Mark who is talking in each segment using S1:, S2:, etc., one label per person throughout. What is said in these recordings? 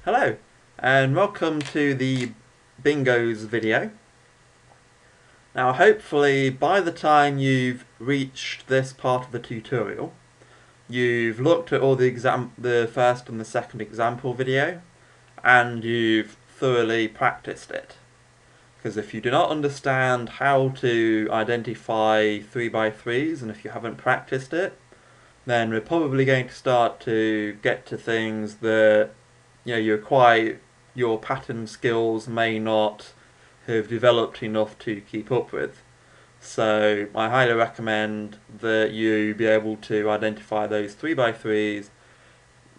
S1: Hello, and welcome to the Bingos video. Now hopefully by the time you've reached this part of the tutorial, you've looked at all the first and the second example video, and you've thoroughly practiced it. Because if you do not understand how to identify 3x3s, and if you haven't practiced it, then we're probably going to start to get to things that your pattern skills may not have developed enough to keep up with. So I highly recommend that you be able to identify those 3x3s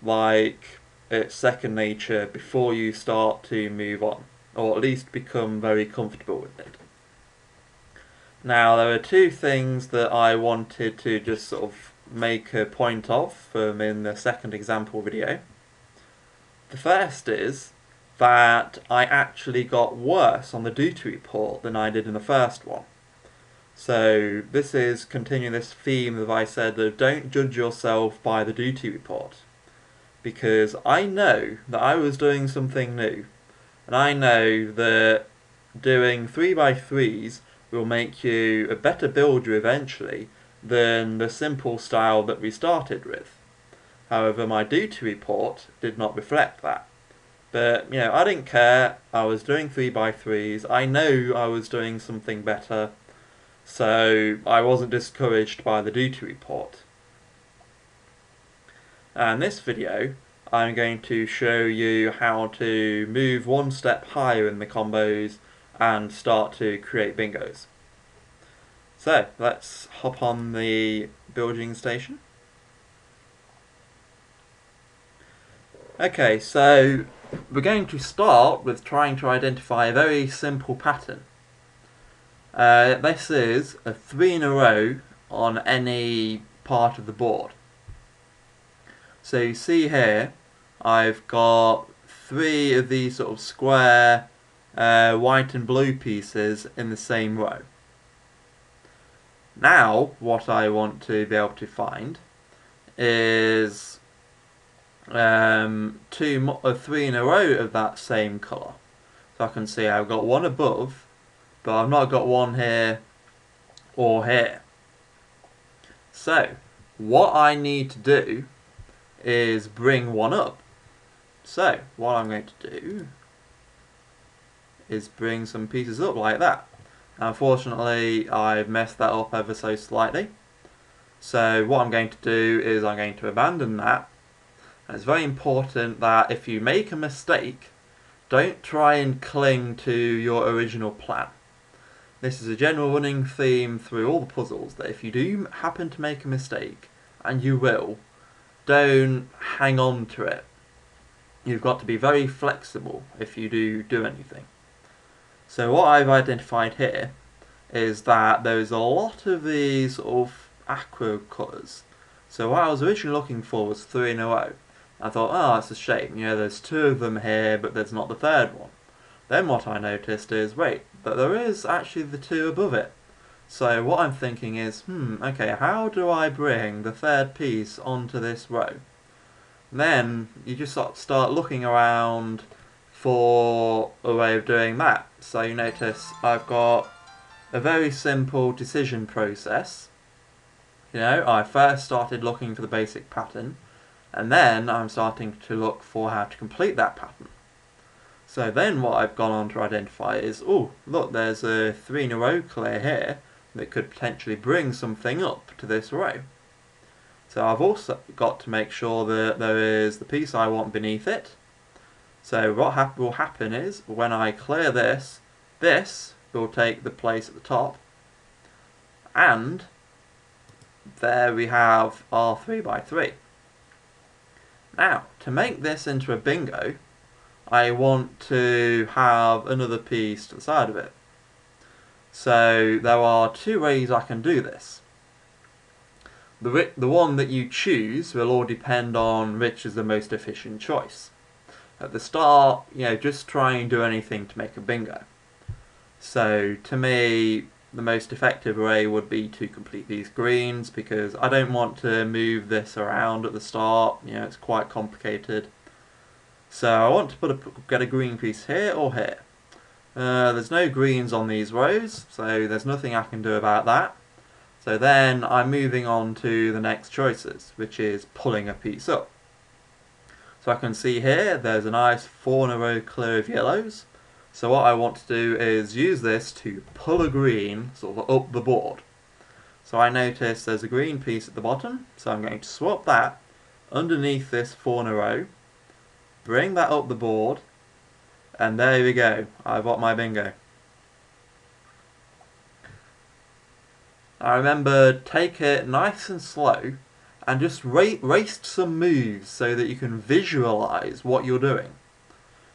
S1: like it's second nature before you start to move on, or at least become very comfortable with it. Now there are two things that I wanted to just sort of make a point of from in the second example video. The first is that I actually got worse on the duty report than I did in the first one. So this is continuing this theme that I said that don't judge yourself by the duty report. Because I know that I was doing something new. And I know that doing 3x3s will make you a better builder eventually than the simple style that we started with. However, my duty report did not reflect that. But, I didn't care. I was doing 3x3s. I know I was doing something better. So I wasn't discouraged by the duty report. And in this video, I'm going to show you how to move one step higher in the combos and start to create bingos. So let's hop on the Bilging station. Okay, so we're going to start with trying to identify a very simple pattern. This is a 3 in a row on any part of the board. So you see here, I've got 3 of these sort of square white and blue pieces in the same row. Now, what I want to be able to find is 3 in a row of that same colour. So I can see I've got one above, but I've not got one here or here. So, what I need to do is bring one up. So, what I'm going to do is bring some pieces up like that. Unfortunately, I've messed that up ever so slightly. So what I'm going to do is I'm going to abandon that. And it's very important that if you make a mistake, don't try and cling to your original plan. This is a general running theme through all the puzzles, that if you do happen to make a mistake, and you will, don't hang on to it. You've got to be very flexible if you do anything. So what I've identified here is that there's a lot of these sort of aqua colours. So what I was originally looking for was 3 in a row. I thought, oh, that's a shame. There's 2 of them here, but there's not the third one. Then what I noticed is, wait, but there is actually the 2 above it. So what I'm thinking is, okay, how do I bring the third piece onto this row? Then you just sort of start looking around for a way of doing that. So you notice I've got a very simple decision process. I first started looking for the basic pattern, and then I'm starting to look for how to complete that pattern. So then what I've gone on to identify is, oh, look, there's a 3 in a row clear here that could potentially bring something up to this row. So I've also got to make sure that there is the piece I want beneath it. So what will happen is, when I clear this, this will take the place at the top, and there we have our 3x3. Now, to make this into a bingo, I want to have another piece to the side of it. So there are 2 ways I can do this. The one that you choose will all depend on which is the most efficient choice. At the start, just try and do anything to make a bingo. So to me, the most effective way would be to complete these greens, because I don't want to move this around at the start. It's quite complicated. So I want to get a green piece here or here. There's no greens on these rows, so there's nothing I can do about that. So then I'm moving on to the next choices, which is pulling a piece up. So I can see here there's a nice 4 in a row clear of yellows. So what I want to do is use this to pull a green sort of up the board. So I notice there's a green piece at the bottom, so I'm going to swap that underneath this 4 in a row, bring that up the board, and there we go, I've got my bingo. Now remember, take it nice and slow and just race some moves so that you can visualise what you're doing.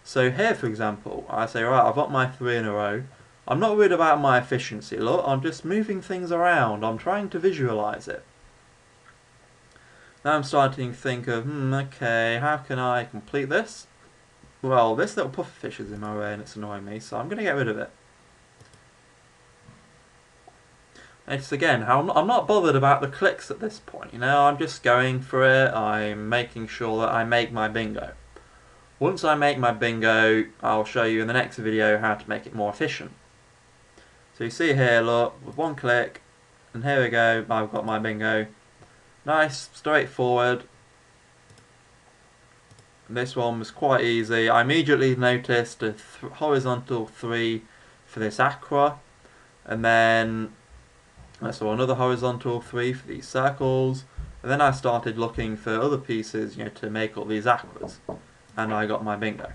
S1: So here, for example, I say, right, I've got my 3 in a row. I'm not worried about my efficiency, look, I'm just moving things around, I'm trying to visualise it. Now I'm starting to think of, okay, how can I complete this? Well, this little pufferfish is in my way and it's annoying me, so I'm going to get rid of it. It's again, I'm not bothered about the clicks at this point, you know, I'm just going for it, I'm making sure that I make my bingo. Once I make my bingo, I'll show you in the next video how to make it more efficient. So you see here, look, with one click, and here we go, I've got my bingo. Nice, straightforward. And this one was quite easy. I immediately noticed a horizontal 3 for this aqua, and then I saw another horizontal 3 for these circles, and then I started looking for other pieces, you know, to make all these aquas, and I got my bingo.